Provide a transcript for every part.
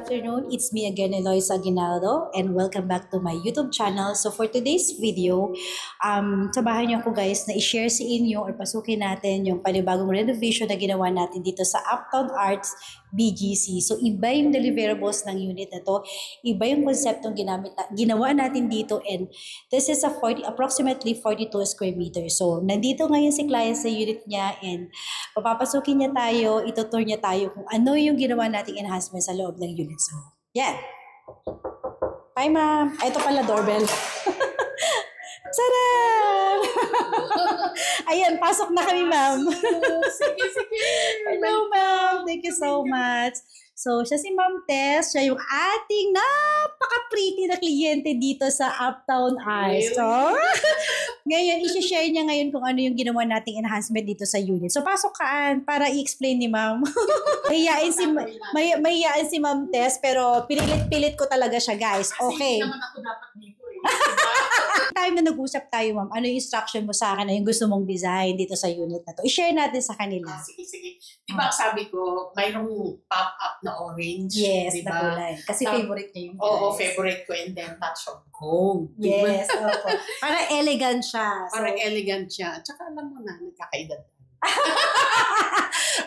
afternoon. It's me again, Eloisa Aguinaldo, and welcome back to my YouTube channel. So for today's video, sabahan niyo ako guys na i-share sa inyo or pasukin natin yung panibagong renovation na ginawa natin dito sa Uptown Arts BGC. So iba yung deliverables ng unit na to, iba yung konseptong ginawa natin dito, and this is approximately 42 square meters. So nandito ngayon si client sa unit niya, and papapasukin niya tayo, itutur niya tayo kung ano yung ginawa nating enhancement sa loob ng unit. So, yan. Hi, ma'am. Ito pala, doorbell. Sarap! Ayan, pasok na kami, ma'am. Sige. Hello, ma'am. Thank you so much. So, siya si Ma'am Tess. Siya yung ating napaka-pretty na kliyente dito sa Uptown Arts. So, ngayon, isi-share niya ngayon kung ano yung ginawa nating enhancement dito sa unit. So, pasok kaan para i-explain ni Ma'am. Mahihain si Ma'am Tess, pero pinilit-pilit ko talaga siya, guys. Okay. Kasi naman ako dapat dito eh. Time na nag-usap tayo, ma'am, ano yung instruction mo sa akin na yung gusto mong design dito sa unit na to? I-share natin sa kanila. Sige. Diba sabi ko, mayroong pop-up na orange. Yes, diba? na kulay. Kasi favorite niya yung kulay. Oo, favorite ko, and then touch of gold. Yes, opo. Para elegant siya. Para elegant siya. Tsaka alam mo na, nagkakaedad.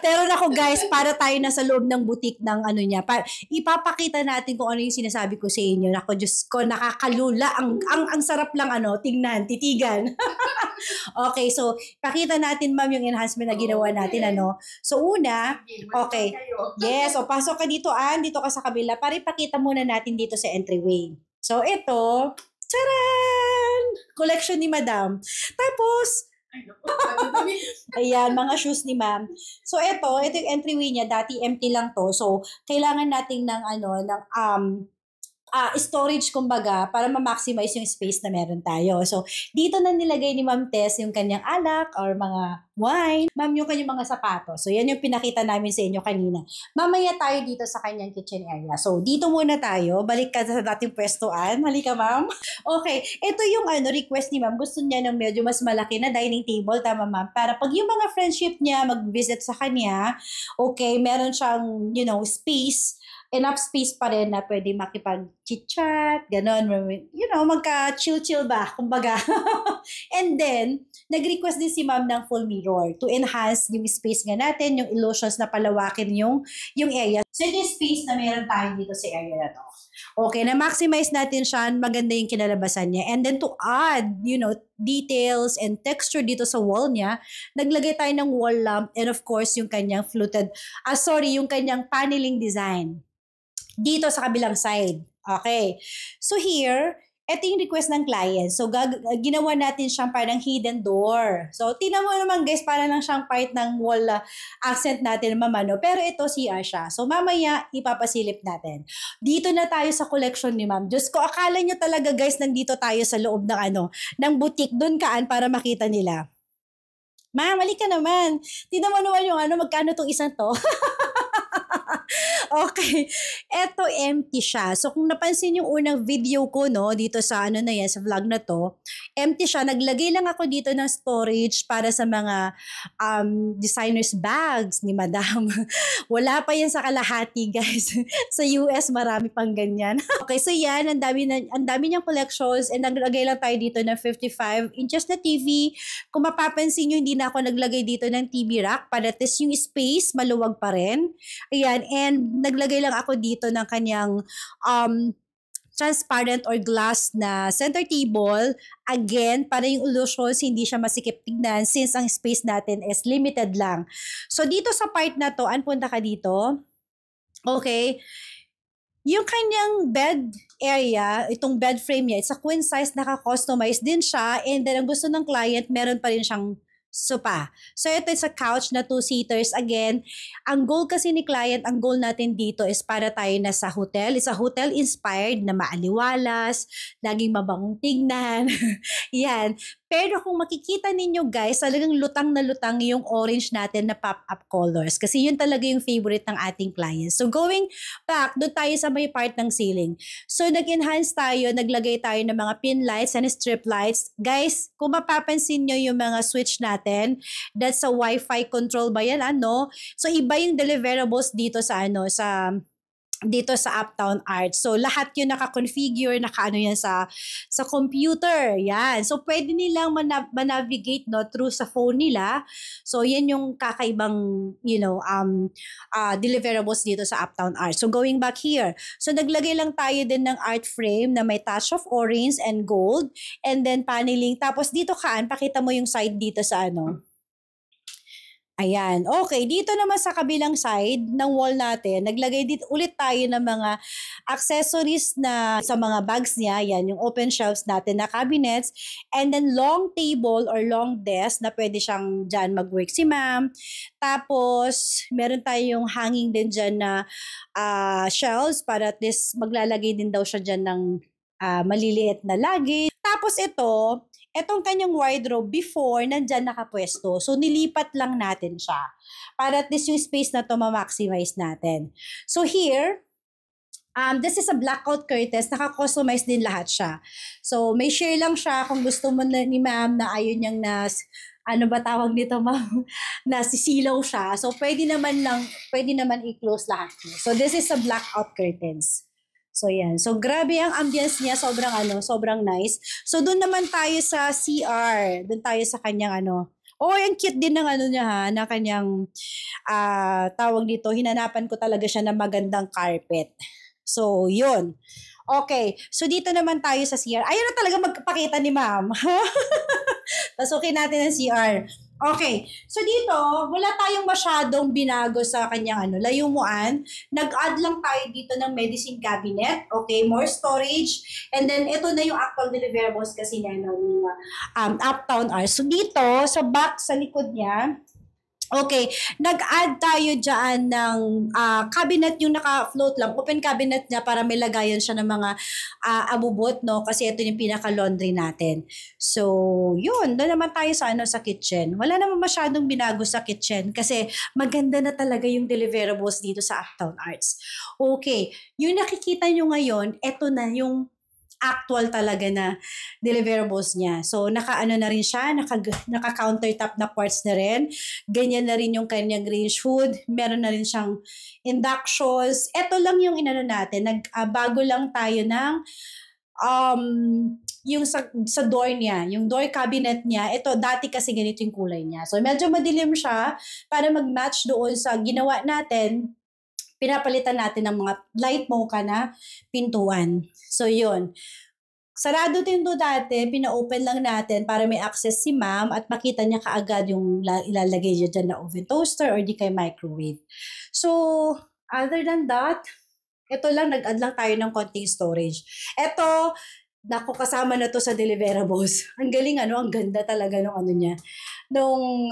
Pero nako guys, para tayo na sa loob ng boutique ng ano niya. Ipapakita natin kung ano yung sinasabi ko sa inyo. Nako, Diyos ko, nakakalula. Ang sarap lang tingnan, titigan. Okay, so pakita natin, ma'am, yung enhancement na ginawa natin. Ano? So una, okay. Yes, so pasok ka dito, dito ka sa kabila. Para ipakita muna natin dito sa entryway. So ito, charan! Collection ni Madam. Tapos, ayan, mga shoes ni ma'am. So, ito yung entryway niya. Dati empty lang to. So, kailangan natin ng storage, kumbaga, para ma-maximize yung space na meron tayo. So, dito na nilagay ni Ma'am Tess yung kanyang alak or mga wine. Ma'am, yung kanyang mga sapatos. So, yan yung pinakita namin sa inyo kanina. Mamaya tayo dito sa kanyang kitchen area. So, dito muna tayo. Balik ka sa dating pwestuan. Halika, ma'am. Okay. Ito yung request ni ma'am. Gusto niya ng medyo mas malaki na dining table. Tama, ma'am? Para pag yung mga friendship niya mag-visit sa kanya, okay, meron siyang, space, enough space pa rin na pwede makipag-chit-chat, gano'n, magka-chill-chill ba, kumbaga. And then, nag-request din si ma'am ng full mirror to enhance yung space nga natin, yung illusions na palawakin yung area. So, yung space na meron tayo dito sa area na to. Okay, na-maximize natin siya, maganda yung kinalabasan niya. And then to add, details and texture dito sa wall niya, naglagay tayo ng wall lamp and of course, yung kanyang yung kanyang paneling design dito sa kabilang side. Okay. So here, ito yung request ng client. So ginawa natin siyang parang hidden door. So tingnan mo naman guys, para lang siyang part ng wall accent natin, mamano. Pero ito CR siya. So mamaya ipapasilip natin. Dito na tayo sa collection ni ma'am. Diyos ko, akala nyo talaga guys, nandito tayo sa loob ng ng boutique. Doon para makita nila. Ma'am, mali ka naman. Tingnan mo naman yung magkano tong isang to. Okay. Eto, empty siya. So, kung napansin yung unang video ko, dito sa sa vlog na to, empty siya. Naglagay lang ako dito ng storage para sa mga designer's bags ni Madam. Wala pa yan sa kalahati, guys. Sa US, marami pang ganyan. Okay, so yan, ang dami niyang collections, and naglagay lang tayo dito ng 55 inches na TV. Kung mapapansin nyo, hindi na ako naglagay dito ng TV rack para test yung space, maluwag pa rin. Ayan, and naglagay lang ako dito ng kanyang transparent or glass na center table. Again, para yung illusions hindi siya masikip tignan since ang space natin is limited lang. So, dito sa part na to, punta ka dito. Okay. Yung kanyang bed area, itong bed frame niya, it's a queen size, naka-customize din siya, and then ang gusto ng client, meron pa rin siyang sofa. So, ito is a couch na 2-seaters. Again, ang goal kasi ni client, ang goal natin dito is para tayo na sa hotel. It's a hotel-inspired na maaliwalas, laging mabangong tignan. Yan. Pero kung makikita ninyo guys, talagang lutang na lutang yung orange natin na pop-up colors. Kasi yun talaga yung favorite ng ating clients. So going back, doon tayo sa may part ng ceiling. So nag-enhance tayo, naglagay tayo ng mga pin lights and strip lights. Guys, kung mapapansin nyo yung mga switch natin, that's a Wi-Fi control ba yan? So iba yung deliverables dito sa dito sa Uptown Arts. So, lahat yun naka-configure, naka-ano yan sa computer. Yan. So, pwede nilang manavigate no, through sa phone nila. So, yan yung kakaibang, deliverables dito sa Uptown Arts. So, going back here. So, naglagay lang tayo din ng art frame na may touch of orange and gold. And then, paneling. Tapos, dito pakita mo yung side dito sa Ayan. Okay, dito naman sa kabilang side ng wall natin, naglagay dito ulit tayo ng mga accessories na sa mga bags niya. Yan, yung open shelves natin na cabinets. And then long table or long desk na pwede siyang dyan mag-work si ma'am. Tapos, meron tayong hanging din dyan na shelves para at least maglalagay din daw siya dyan ng maliliit na luggage. Tapos etong kanyang wardrobe before, nandyan nakapwesto. So, nilipat lang natin siya para at least yung space na to ma-maximize natin. So, here, this is a blackout curtains. Naka-customize din lahat siya. So, may share lang siya kung gusto mo ni ma'am na ayun niyang ano ba tawag nito ma'am? Nasisilaw siya. So, pwede naman i-close lahat. So, this is a blackout curtains. So, yan. So, grabe ang ambience niya. Sobrang nice. So, doon naman tayo sa CR. Doon tayo sa kanyang ang cute din ng niya ha, na kanyang, tawag dito, hinanapan ko talaga siya ng magandang carpet. So, yun. Okay. So, dito naman tayo sa CR. Ayaw na talaga magpakita ni ma'am. Tapos, okay natin ang CR. Okay. So dito, wala tayong masyadong binago sa kanyang layumuan. Nag-add lang tayo dito ng medicine cabinet. Okay, more storage. And then, ito na yung actual deliverables kasi niya ng Uptown Arts. So dito, sa back, sa likod niya, okay, nag-add tayo dyan ng cabinet yung naka-float lang, open cabinet niya para may lagayan siya ng mga abubot, no? Kasi ito yung pinaka-laundry natin. So, yun. Doon naman tayo sa kitchen. Wala naman masyadong binago sa kitchen kasi maganda na talaga yung deliverables dito sa Uptown Arts. Okay, yung nakikita nyo ngayon, ito na yung actual talaga na deliverables niya. So, na rin siya, naka-countertop na parts na rin. Ganyan na rin yung kanyang range hood. Meron na rin siyang inductions. Ito lang yung natin. Bago lang tayo ng yung sa door niya, yung door cabinet niya, ito dati kasi ganito yung kulay niya. So, medyo madilim siya para mag-match doon sa ginawa natin. Pinapalitan natin ng mga light mocha na pintuan. So, yun. Sarado din to dati, pina-open lang natin para may access si ma'am at makita niya kaagad yung ilalagay niya dyan na oven toaster or di kay microwave. So, other than that, ito lang, nag-add lang tayo ng konting storage. Ito, kasama na to sa deliverables. Ang galing ang ganda talaga nung niya, nung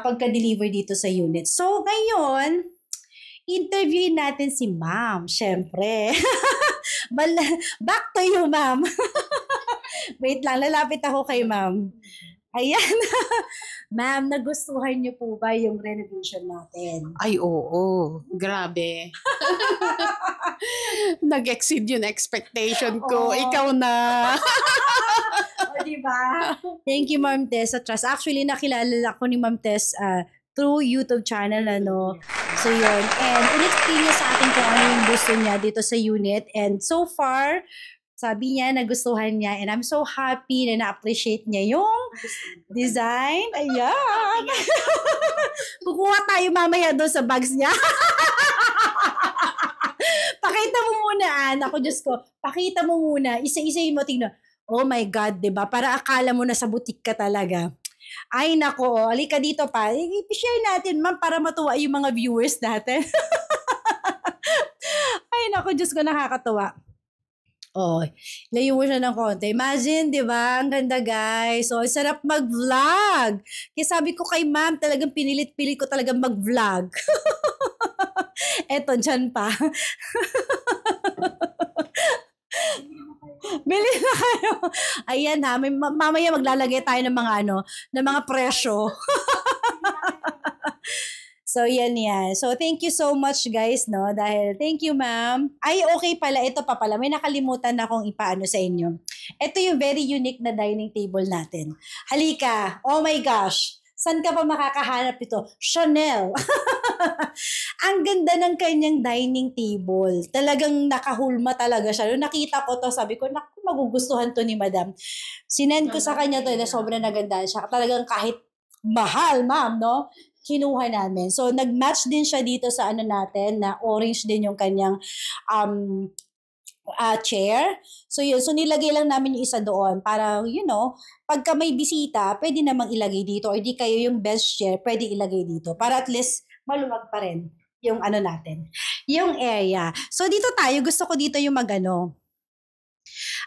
pagka-deliver dito sa unit. So, ngayon, interviewin natin si ma'am, syempre. Back to you, ma'am. Wait lang, lalapit ako kay ma'am. Ayan. Ma'am, nagustuhan niyo po ba yung renovation natin? Ay, oo. Grabe. Nag-exceed yung expectation ko. Ikaw na. Diba? Thank you, Ma'am Tess, sa trust. Actually, nakilala ako ni Ma'am Tess through YouTube channel, So, yun. And in-explain niya sa akin kung ano yung gusto niya dito sa unit. And so far, sabi niya, nagustuhan niya. And I'm so happy na na-appreciate niya yung design. Ayan. Kukuha tayo mamaya doon sa bags niya. Pakita mo muna, Ako, Diyos ko. Pakita mo muna. Isa-isayin mo, tingnan. Oh my God, diba? Para akala mo na sa butik ka talaga. Ay, nako. Halika dito pa. I-share natin, ma'am, para matuwa yung mga viewers natin. Ay, nako. Diyos ko, nakakatuwa. Oh, layo mo siya ng konti. Imagine, di ba? Ang ganda, guys. So, sarap mag-vlog. Kaya sabi ko kay ma'am, talagang pinilit-pilit ko talagang mag-vlog. Eto, dyan pa. Bili na kayo. Ayan ha, mamaya maglalagay tayo ng mga ng mga presyo. So, yan. So, thank you so much, guys, dahil thank you, ma'am. Ay, okay pala. Ito pa pala. May nakalimutan na akong ipaano sa inyo. Ito yung very unique na dining table natin. Halika. Oh my gosh. Saan ka pa makakahanap ito? Chanel. Ang ganda ng kanyang dining table. Talagang nakahulma talaga siya. Nung nakita ko to, sabi ko, naku, magugustuhan to ni Madam. Sinend ko sa kanya to na sobrang naganda siya. Talagang kahit mahal, ma'am, no? Kinuha namin. So, nag-match din siya dito sa ano natin, na orange din yung kanyang chair. So yun, so nilagay lang namin yung isa doon para, pagka may bisita, pwede namang ilagay dito or di kayo yung best chair, pwede ilagay dito para at least maluwag pa rin yung ano natin, yung area. So dito tayo, gusto ko dito yung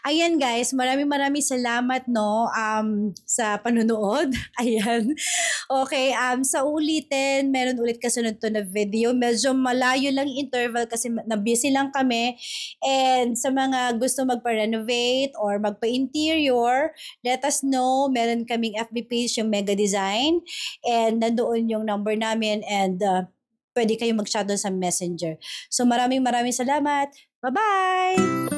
Ayan guys, maraming salamat no sa panunood. Ayan. Okay, sa ulitin, meron ulit kasunod to na video. Medyo malayo lang interval kasi na-busy lang kami. And sa mga gusto magpa-renovate or magpa-interior, let us know. Meron kaming FB page yung Mega Design. And nandoon yung number namin and pwede kayong mag-chat doon sa Messenger. So maraming salamat. Bye-bye!